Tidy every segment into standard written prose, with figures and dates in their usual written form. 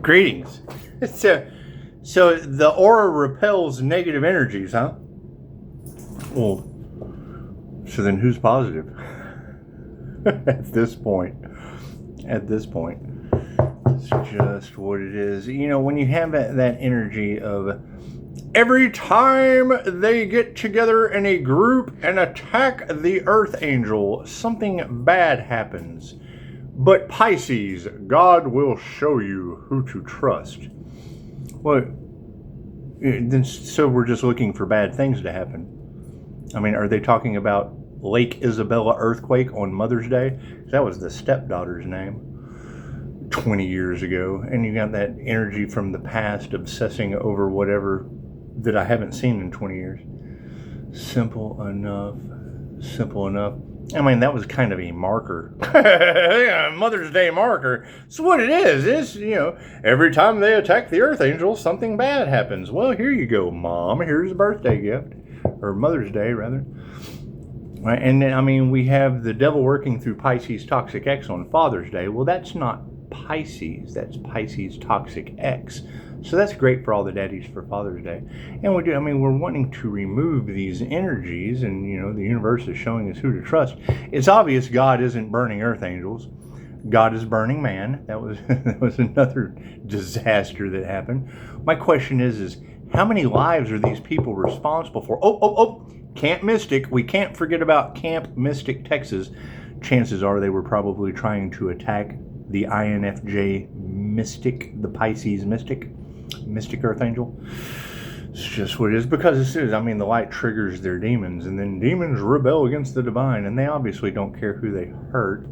Greetings. So the aura repels negative energies, huh? Well, so then who's positive? At this point. It's just what it is. You know, when you have that energy of every time they get together in a group and attack the Earth Angel, something bad happens. But Pisces, God will show you who to trust. Well, then, so we're just looking for bad things to happen. I mean, are they talking about Lake Isabella earthquake on Mother's Day? That was the stepdaughter's name 20 years ago. And you got that energy from the past obsessing over whatever that I haven't seen in 20 years. Simple enough. I mean, that was kind of a marker. Yeah, Mother's Day marker. So what it is, you know, every time they attack the Earth Angel, something bad happens. Well, here you go, Mom. Here's a birthday gift. Or Mother's Day, rather. Right? And then, I mean, we have the devil working through Pisces Toxic X on Father's Day. Well, that's not Pisces. That's Pisces Toxic X. So that's great for all the daddies for Father's Day. And we do, I mean, we're wanting to remove these energies, and, you know, the universe is showing us who to trust. It's obvious God isn't burning Earth Angels. God is burning man. That was another disaster that happened. My question is how many lives are these people responsible for? Camp Mystic. We can't forget about Camp Mystic, Texas. Chances are they were probably trying to attack the INFJ Mystic, the Pisces Mystic Earth Angel. It's just what it is, because it is. I mean, the light triggers their demons, and then demons rebel against the divine, and they obviously don't care who they hurt.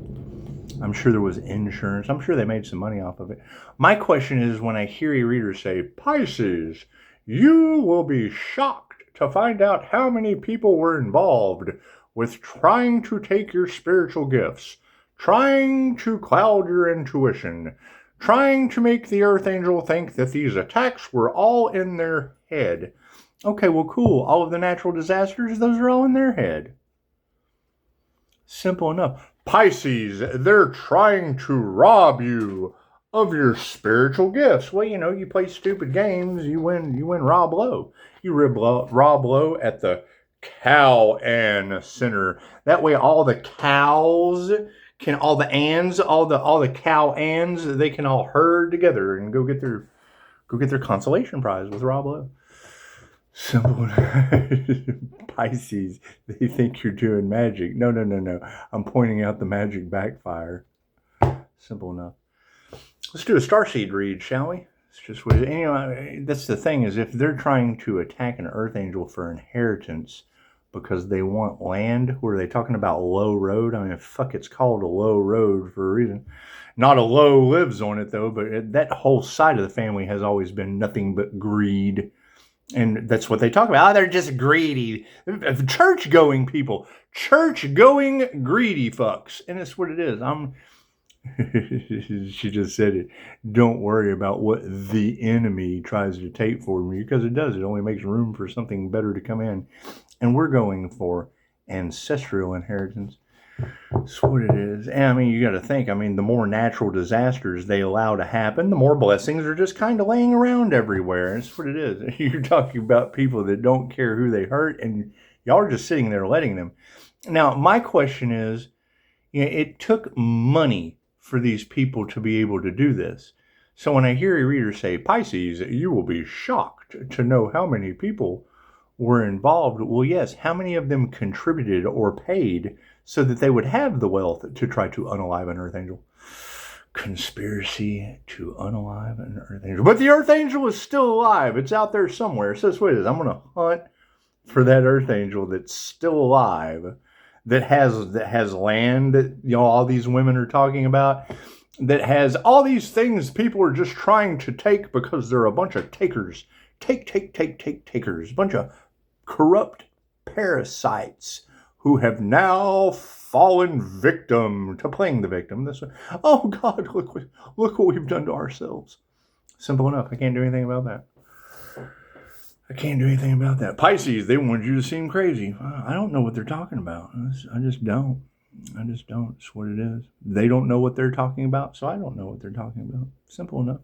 I'm sure there was insurance. I'm sure they made some money off of it. My question is, when I hear a reader say, Pisces, you will be shocked to find out how many people were involved with trying to take your spiritual gifts, trying to cloud your intuition, trying to make the Earth Angel think that these attacks were all in their head. Okay, well, cool. All of the natural disasters, those are all in their head. Simple enough. Pisces, they're trying to rob you of your spiritual gifts. Well, you know, you play stupid games, you win Rob Lowe. You Rob Lowe at the Cow Ann Center. That way all the cows can, all the cow anns, they can all herd together and go get their consolation prize with Rob Lowe. Simple. Pisces, they think you're doing magic. No. I'm pointing out the magic backfire. Simple enough. Let's do a starseed read, shall we? It's just what it is. You know, that's the thing, is if they're trying to attack an Earth Angel for inheritance because they want land, were they talking about low road? I mean, fuck, it's called a low road for a reason. Not a low lives on it, though, but that whole side of the family has always been nothing but greed. And that's what they talk about. Oh, they're just greedy. Church-going people. Church-going greedy fucks. And that's what it is. She just said it. Don't worry about what the enemy tries to take for me, because it does. It only makes room for something better to come in. And we're going for ancestral inheritance. That's what it is. And I mean, you got to think, I mean, the more natural disasters they allow to happen, the more blessings are just kind of laying around everywhere. That's what it is. You're talking about people that don't care who they hurt, and y'all are just sitting there letting them. Now, my question is, you know, it took money for these people to be able to do this. So when I hear a reader say, Pisces, you will be shocked to know how many people were involved. Well, yes, how many of them contributed or paid so that they would have the wealth to try to unalive an Earth Angel? Conspiracy to unalive an Earth Angel. But the Earth Angel is still alive. It's out there somewhere. So that's what it is. I'm going to hunt for that Earth Angel that's still alive, that has land that, you know, all these women are talking about, that has all these things people are just trying to take because they're a bunch of takers. Takers. A bunch of corrupt parasites who have now fallen victim to playing the victim. This way. Oh God, look what we've done to ourselves. Simple enough. I can't do anything about that. Pisces, they wanted you to seem crazy. I don't know what they're talking about. I just don't. It's what it is. They don't know what they're talking about, so I don't know what they're talking about. Simple enough.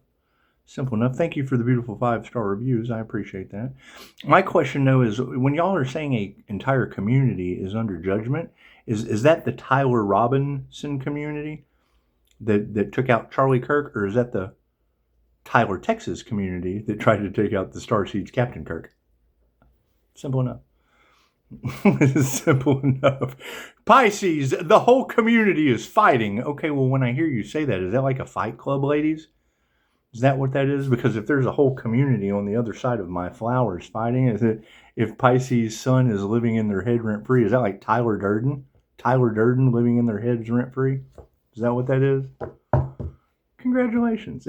Simple enough. Thank you for the beautiful 5-star reviews. I appreciate that. My question, though, is when y'all are saying a entire community is under judgment, is that the Tyler Robinson community that took out Charlie Kirk, or is that the Tyler, Texas community that tried to take out the Starseeds Captain Kirk? Simple enough. Simple enough. Pisces, the whole community is fighting. Okay, well, when I hear you say that, is that like a fight club, ladies? Is that what that is? Because if there's a whole community on the other side of my flowers fighting, is it if Pisces' sun is living in their head rent free? Is that like Tyler Durden? Tyler Durden living in their heads rent free? Is that what that is? Congratulations.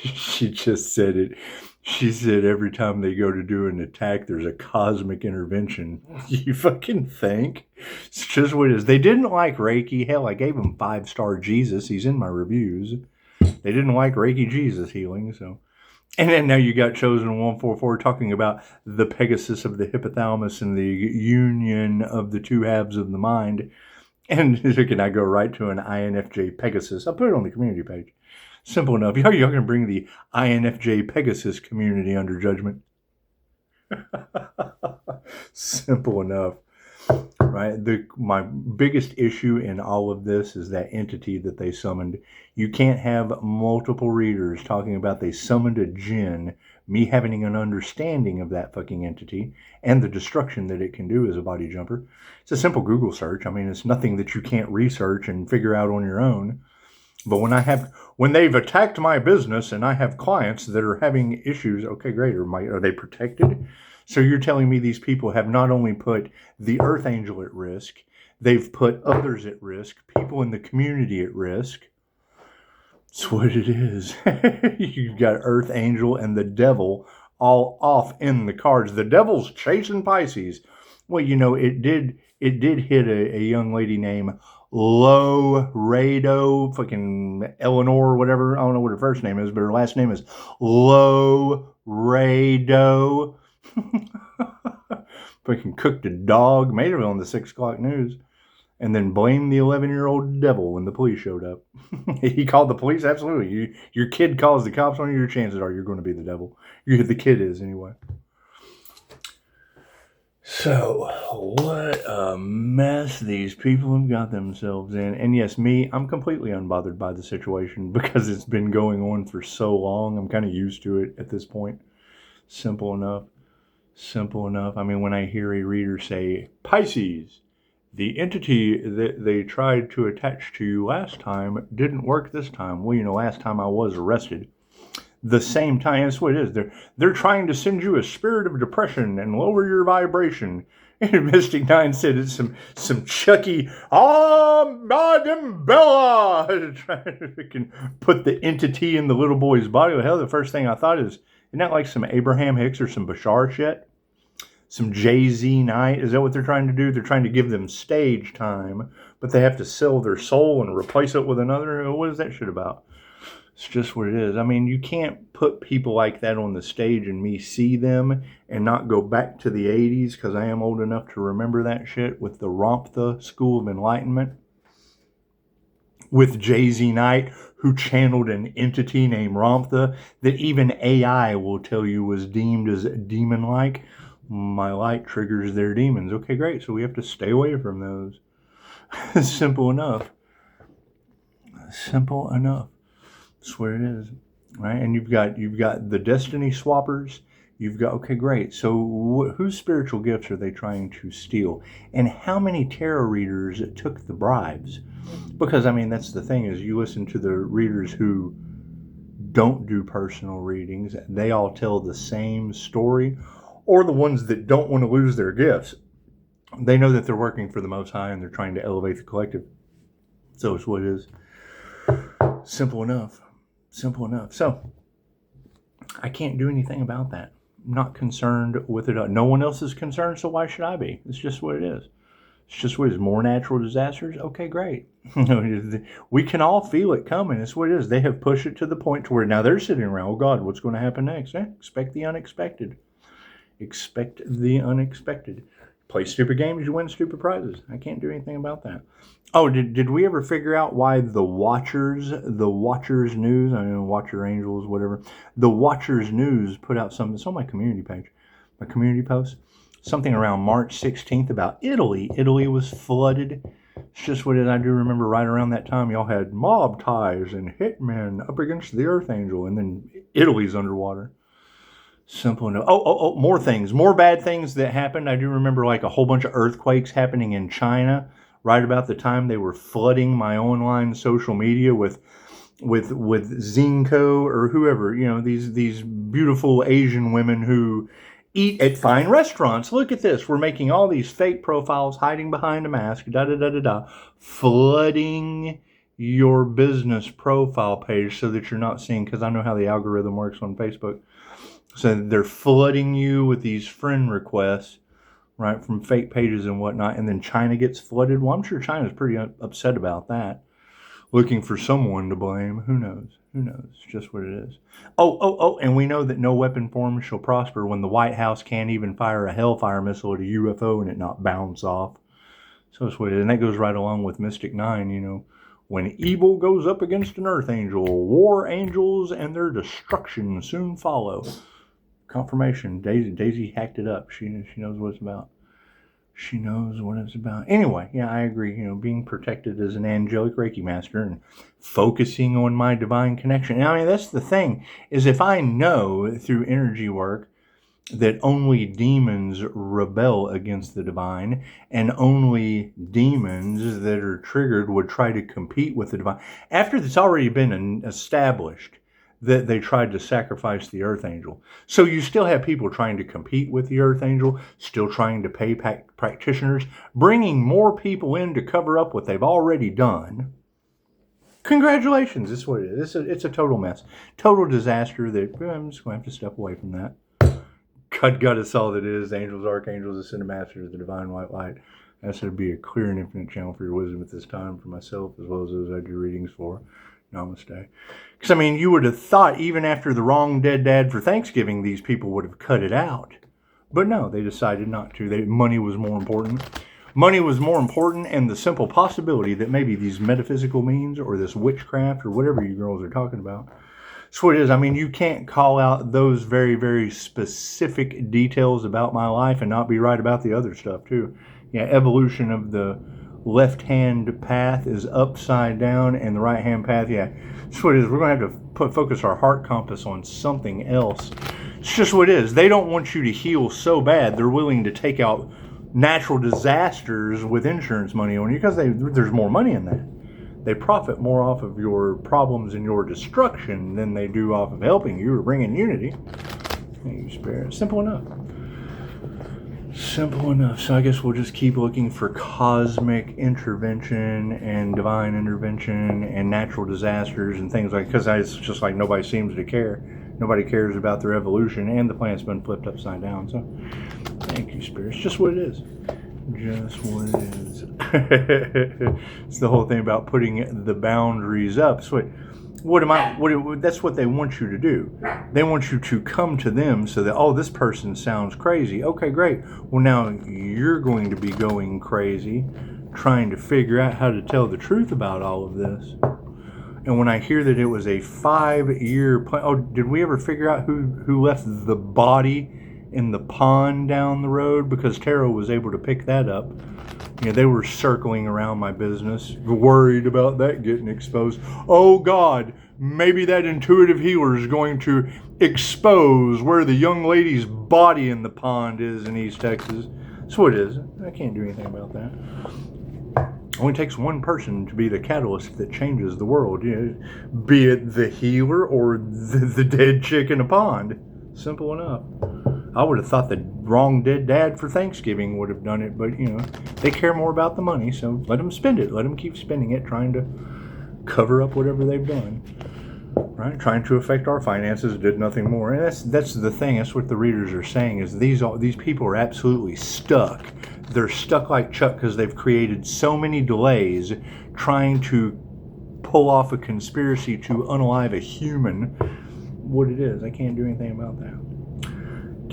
She just said it. She said every time they go to do an attack, there's a cosmic intervention. You fucking think? It's just what it is. They didn't like Reiki. Hell, I gave them 5-star Jesus. He's in my reviews. They didn't like Reiki Jesus healing, so. And then now you got Chosen 144 talking about the Pegasus of the hypothalamus and the union of the two halves of the mind. And can I go right to an INFJ Pegasus? I'll put it on the community page. Simple enough. Y'all going to bring the INFJ Pegasus community under judgment. Simple enough. Right? My biggest issue in all of this is that entity that they summoned. You can't have multiple readers talking about they summoned a djinn, me having an understanding of that fucking entity, and the destruction that it can do as a body jumper. It's a simple Google search. I mean, it's nothing that you can't research and figure out on your own. But when they've attacked my business and I have clients that are having issues, okay, great. Are they protected? So you're telling me these people have not only put the Earth Angel at risk, they've put others at risk, people in the community at risk. That's what it is. You've got Earth Angel and the Devil all off in the cards. The Devil's chasing Pisces. Well, you know, it did hit a young lady named Rado, fucking Eleanor or whatever. I don't know what her first name is, but her last name is Rado. Fucking cooked a dog, made it on the 6 o'clock news, and then blamed the 11-year-old devil when the police showed up. He called the police? Absolutely. Your kid calls the cops on you, your chances are you're going to be the devil. The kid is, anyway. So, what a mess these people have got themselves in. And yes, I'm completely unbothered by the situation because it's been going on for so long. I'm kind of used to it at this point. Simple enough. Simple enough. I mean, when I hear a reader say, Pisces, the entity that they tried to attach to you last time didn't work this time. Well, you know, last time I was arrested. The same time, that's what it is. They're trying to send you a spirit of depression and lower your vibration. And Mystic 9 said it's some Chucky, Madam Bella, trying to put the entity in the little boy's body. Well, hell, the first thing I thought is, isn't that like some Abraham Hicks or some Bashar shit? Some Jay-Z Knight? Is that what they're trying to do? They're trying to give them stage time, but they have to sell their soul and replace it with another? What is that shit about? It's just what it is. I mean, you can't put people like that on the stage and me see them and not go back to the 80s, because I am old enough to remember that shit with the Ramtha School of Enlightenment with Jay-Z Knight, who channeled an entity named Ramtha that even AI will tell you was deemed as demon-like. My light triggers their demons. Okay, great. So we have to stay away from those. Simple enough. Simple enough. That's what it is, right? And you've got the Destiny Swappers. You've got, okay, great. So whose spiritual gifts are they trying to steal? And how many tarot readers took the bribes? Because, I mean, that's the thing, is you listen to the readers who don't do personal readings. They all tell the same story. Or the ones that don't want to lose their gifts. They know that they're working for the Most High and they're trying to elevate the collective. So it's what it is. Simple enough. Simple enough. So, I can't do anything about that. I'm not concerned with it. No one else is concerned, so why should I be? It's just what it is. It's just what it is. More natural disasters? Okay, great. We can all feel it coming. It's what it is. They have pushed it to the point to where now they're sitting around, oh God, what's going to happen next? Expect the unexpected. Expect the unexpected. Play stupid games, you win stupid prizes. I can't do anything about that. Oh, did we ever figure out why the Watchers News, I don't know, Watcher Angels, whatever, the Watchers News put out something, it's on my community page, my community post, something around March 16th about Italy. Italy was flooded. It's just what I do remember right around that time, y'all had mob ties and hitmen up against the Earth Angel, and then Italy's underwater. Simple enough. Oh, more things. More bad things that happened. I do remember like a whole bunch of earthquakes happening in China right about the time they were flooding my online social media with Zinco or whoever, you know, these beautiful Asian women who eat at fine restaurants. Look at this. We're making all these fake profiles, hiding behind a mask, flooding your business profile page so that you're not seeing, because I know how the algorithm works on Facebook. So they're flooding you with these friend requests, right, from fake pages and whatnot, and then China gets flooded. Well, I'm sure China's pretty upset about that, looking for someone to blame. Who knows? Who knows? It's just what it is. Oh, and we know that no weapon form shall prosper when the White House can't even fire a Hellfire missile at a UFO and it not bounce off. So that's what it is. And that goes right along with Mystic 9, you know. When evil goes up against an Earth Angel, war angels and their destruction soon follow. Confirmation. Daisy hacked it up. She knows what it's about. She knows what it's about. Anyway, yeah, I agree. You know, being protected as an angelic Reiki master and focusing on my divine connection. And I mean, that's the thing, is if I know through energy work that only demons rebel against the divine, and only demons that are triggered would try to compete with the divine, after it's already been established that they tried to sacrifice the Earth Angel. So you still have people trying to compete with the Earth Angel, still trying to pay practitioners, bringing more people in to cover up what they've already done. Congratulations, this is what it is. It's a total mess. Total disaster that I'm just going to have to step away from that. God is all that is. Angels, archangels, ascended masters, the divine white light. That should be a clear and infinite channel for your wisdom at this time, for myself as well as those I do readings for. Namaste. Because, I mean, you would have thought even after the wrong dead dad for Thanksgiving, these people would have cut it out. But no, they decided not to. Money was more important. Money was more important, and the simple possibility that maybe these metaphysical means or this witchcraft or whatever you girls are talking about. That's what it is. I mean, you can't call out those very, very specific details about my life and not be right about the other stuff, too. Yeah, evolution of the left-hand path is upside down, and the right-hand path, yeah, that's what it is. We're going to have to focus our heart compass on something else. It's just what it is. They don't want you to heal so bad, they're willing to take out natural disasters with insurance money on you because there's more money in that. They profit more off of your problems and your destruction than they do off of helping you or bringing unity. Thank you, Spirit. Simple enough. Simple enough. So I guess we'll just keep looking for cosmic intervention and divine intervention and natural disasters and things like, because it's just like nobody seems to care. Nobody cares about their evolution, and the planet's been flipped upside down. So thank you, Spirit. It's just what it is. Just what it is. It's the whole thing about putting the boundaries up. So that's what they want you to do. They want you to come to them so that, oh, this person sounds crazy. Okay, great. Well, now you're going to be going crazy trying to figure out how to tell the truth about all of this. And when I hear that it was a 5-year plan, oh, did we ever figure out who left the body in the pond down the road? Because Tarot was able to pick that up. You know, they were circling around my business, worried about that getting exposed. Oh God, maybe that intuitive healer is going to expose where the young lady's body in the pond is in East Texas. That's what it is. I can't do anything about that. It only takes one person to be the catalyst that changes the world. You know, be it the healer or the dead chick in a pond. Simple enough. I would have thought the wrong dead dad for Thanksgiving would have done it, but, you know, they care more about the money, so let them spend it. Let them keep spending it, trying to cover up whatever they've done, right? Trying to affect our finances, did nothing more. And that's the thing. That's what the readers are saying, is these people are absolutely stuck. They're stuck like Chuck because they've created so many delays trying to pull off a conspiracy to unalive a human. What it is, I can't do anything about that.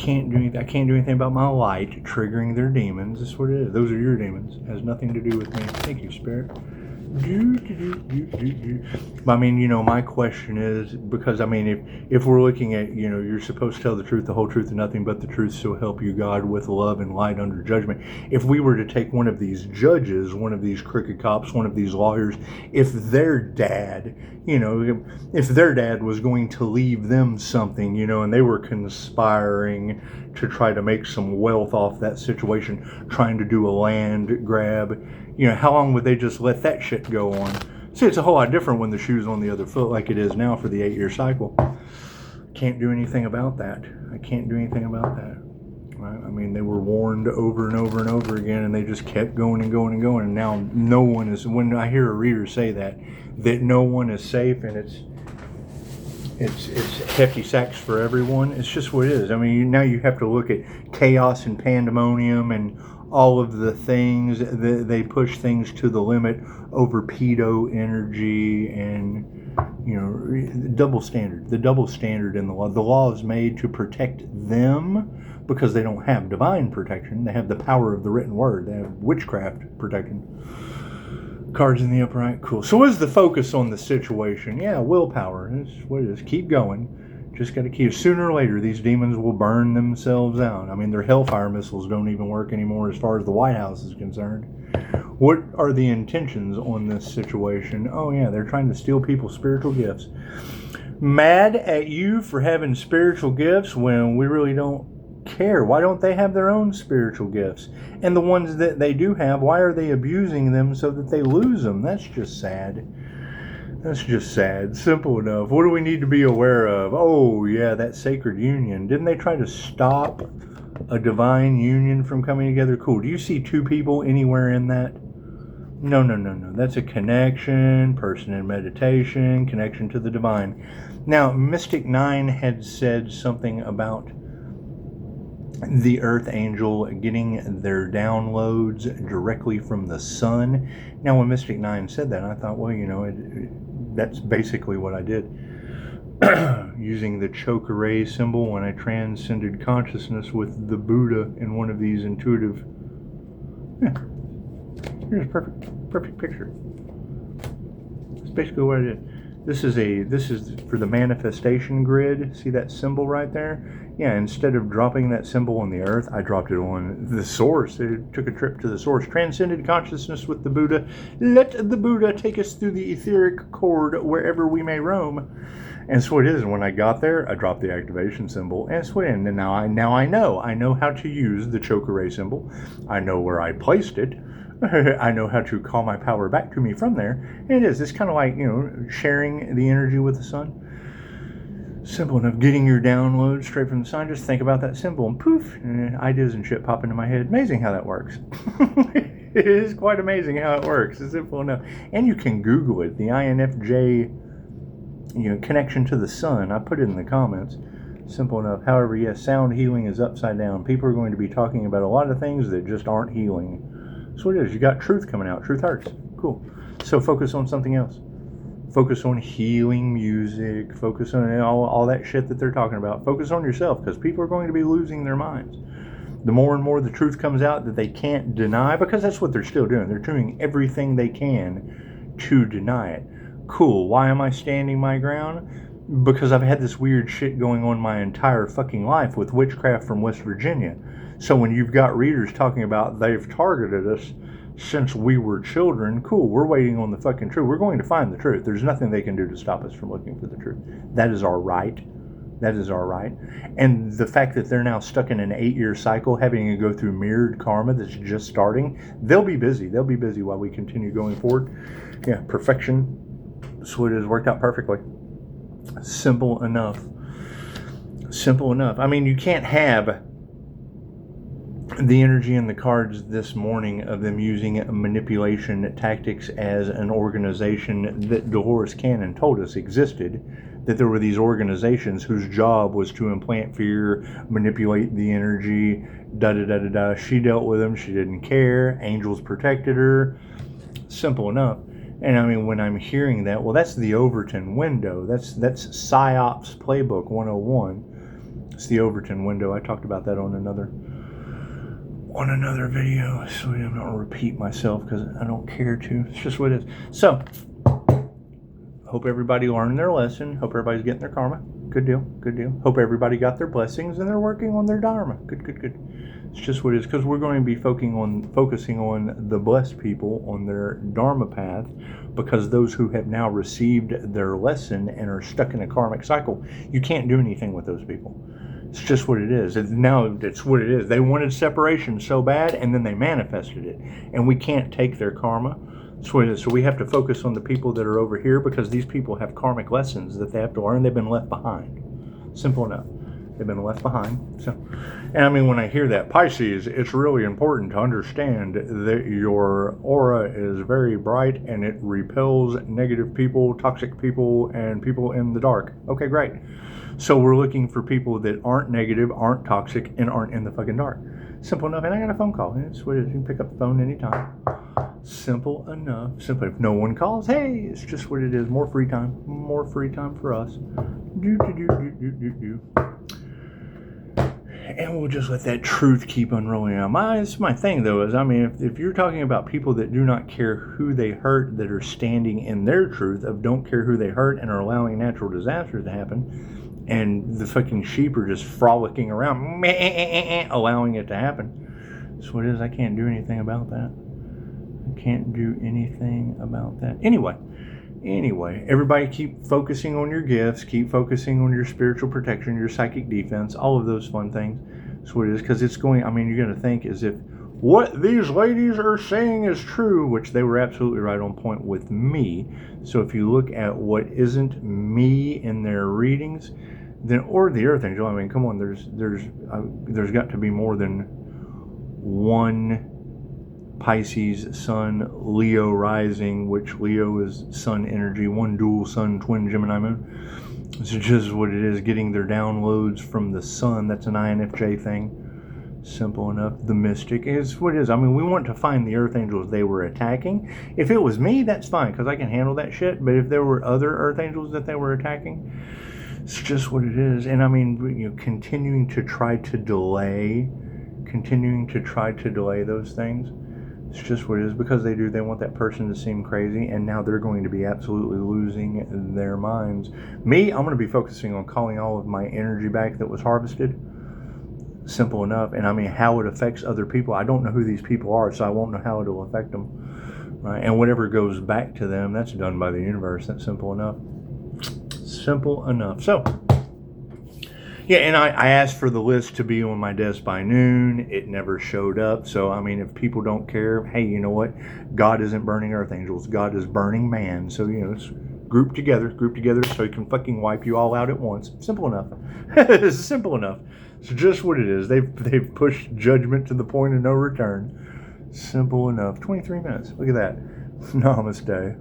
can't do anything. I can't do anything about my light triggering their demons. That's what it is. Those are your demons. It has nothing to do with me. Thank you, Spirit. But I mean, my question is, because I mean, if we're looking at, you're supposed to tell the truth, the whole truth, and nothing but the truth, so help you God, with love and light under judgment. If we were to take one of these judges, one of these crooked cops, one of these lawyers, if their dad, if their dad was going to leave them something, and they were conspiring to try to make some wealth off that situation, trying to do a land grab, how long would they just let that shit go on? See, it's a whole lot different when the shoe's on the other foot, like it is now for the 8-year cycle. Can't do anything about that. I can't do anything about that. Right? I mean, they were warned over and over and over again, and they just kept going and going and going. And now no one is. When I hear a reader say that no one is safe, and it's hefty sacks for everyone. It's just what it is. I mean, now you have to look at chaos and pandemonium and all of the things that they push things to the limit over pedo energy and double standard. The double standard in the law. The law is made to protect them because they don't have divine protection. They have the power of the written word. They have witchcraft protection. Cards in the upright. Cool. So what is the focus on the situation? Yeah, willpower. That's what it is. Keep going. Just got to keep. Sooner or later, these demons will burn themselves out. I mean, their hellfire missiles don't even work anymore as far as the White House is concerned. What are the intentions on this situation? Oh, yeah, they're trying to steal people's spiritual gifts. Mad at you for having spiritual gifts when we really don't care. Why don't they have their own spiritual gifts? And the ones that they do have, why are they abusing them so that they lose them? That's just sad. That's just sad. Simple enough. What do we need to be aware of? Oh, yeah, that sacred union. Didn't they try to stop a divine union from coming together? Cool. Do you see two people anywhere in that? No. That's a connection, person in meditation, connection to the divine. Now, Mystic 9 had said something about the Earth Angel getting their downloads directly from the sun. Now, when Mystic 9 said that, I thought, well, that's basically what I did. Using the choke array symbol when I transcended consciousness with the Buddha in one of these intuitive... Yeah. Here's a perfect picture. That's basically what I did. This is for the manifestation grid. See that symbol right there? Yeah, instead of dropping that symbol on the earth, I dropped it on the source. It took a trip to the source. Transcended consciousness with the Buddha. Let the Buddha take us through the etheric cord wherever we may roam. And so it is. When I got there, I dropped the activation symbol and swim. And now I know how to use the choke array symbol. I know where I placed it. I know how to call my power back to me from there. And it's kind of like, sharing the energy with the sun. Simple enough. Getting your download straight from the sun. Just think about that symbol and poof, ideas and shit pop into my head. Amazing how that works. It is quite amazing how it works. It's simple enough. And you can Google it. The INFJ, connection to the sun. I put it in the comments. Simple enough. However, yes, sound healing is upside down. People are going to be talking about a lot of things that just aren't healing. So it is. You got truth coming out. Truth hurts. Cool. So focus on something else. Focus on healing music. Focus on all that shit that they're talking about. Focus on yourself, because people are going to be losing their minds. The more and more the truth comes out that they can't deny, because that's what they're still doing. They're doing everything they can to deny it. Cool. Why am I standing my ground? Because I've had this weird shit going on my entire fucking life with witchcraft from West Virginia. So when you've got readers talking about they've targeted us since we were children, cool, we're waiting on the fucking truth. We're going to find the truth. There's nothing they can do to stop us from looking for the truth. That is our right. That is our right. And the fact that they're now stuck in an 8-year cycle, having to go through mirrored karma that's just starting, they'll be busy. They'll be busy while we continue going forward. Yeah, perfection. So it has worked out perfectly. Simple enough. Simple enough. I mean, you can't have the energy in the cards this morning of them using manipulation tactics as an organization that Dolores Cannon told us existed, that there were these organizations whose job was to implant fear, manipulate the energy, da-da-da-da-da. She dealt with them. She didn't care. Angels protected her. Simple enough. And I mean, when I'm hearing that, well, that's the Overton window. That's PsyOps Playbook 101. It's the Overton window. I talked about that on another video, so I'm not going to repeat myself because I don't care to. It's just what it is. So, hope everybody learned their lesson. Hope everybody's getting their karma. Good deal. Good deal. Hope everybody got their blessings and they're working on their dharma. Good, good, good. It's just what it is, because we're going to be focusing on the blessed people on their dharma path, because those who have now received their lesson and are stuck in a karmic cycle, you can't do anything with those people. It's just what it is. It's what it is. They wanted separation so bad, and then they manifested it. And we can't take their karma. That's what it is. So we have to focus on the people that are over here, because these people have karmic lessons that they have to learn. They've been left behind. Simple enough. They've been left behind. So, and I mean, when I hear that, Pisces, it's really important to understand that your aura is very bright and it repels negative people, toxic people, and people in the dark. Okay, great. So we're looking for people that aren't negative, aren't toxic, and aren't in the fucking dark. Simple enough. And I got a phone call. It's what it is. You can pick up the phone anytime. Simple enough. Simple. If no one calls, hey, it's just what it is. More free time. More free time for us. And we'll just let that truth keep unrolling out. My thing, though, is, I mean, if you're talking about people that do not care who they hurt, that are standing in their truth of don't care who they hurt and are allowing natural disasters to happen, and the fucking sheep are just frolicking around, allowing it to happen, that's what it is. I can't do anything about that. I can't do anything about that. Anyway, everybody keep focusing on your gifts, keep focusing on your spiritual protection, your psychic defense, all of those fun things. That's what it is, because it's going, I mean, you're going to think as if what these ladies are saying is true, which they were absolutely right on point with me. So if you look at what isn't me in their readings, then, or the Earth Angel, I mean, come on, there's got to be more than one Pisces, Sun, Leo rising, which Leo is Sun energy, one dual Sun, twin Gemini moon. It's just what it is, getting their downloads from the Sun. That's an INFJ thing. Simple enough. The mystic is what it is. I mean, we want to find the Earth Angels they were attacking. If it was me, that's fine, because I can handle that shit. But if there were other Earth Angels that they were attacking, it's just what it is. And I mean, continuing to try to delay those things. It's just what it is, because they want that person to seem crazy, and now they're going to be absolutely losing their minds. Me, I'm going to be focusing on calling all of my energy back that was harvested. Simple enough. And I mean, how it affects other people, I don't know who these people are, so I won't know how it'll affect them. Right? And whatever goes back to them, that's done by the universe. That's simple enough. Simple enough. So, yeah, and I asked for the list to be on my desk by noon. It never showed up. So, I mean, if people don't care, hey, you know what? God isn't burning Earth Angels. God is burning man. So, you know, it's group together so he can fucking wipe you all out at once. Simple enough. It's simple enough. It's just what it is. They've pushed judgment to the point of no return. Simple enough. 23 minutes. Look at that. Namaste.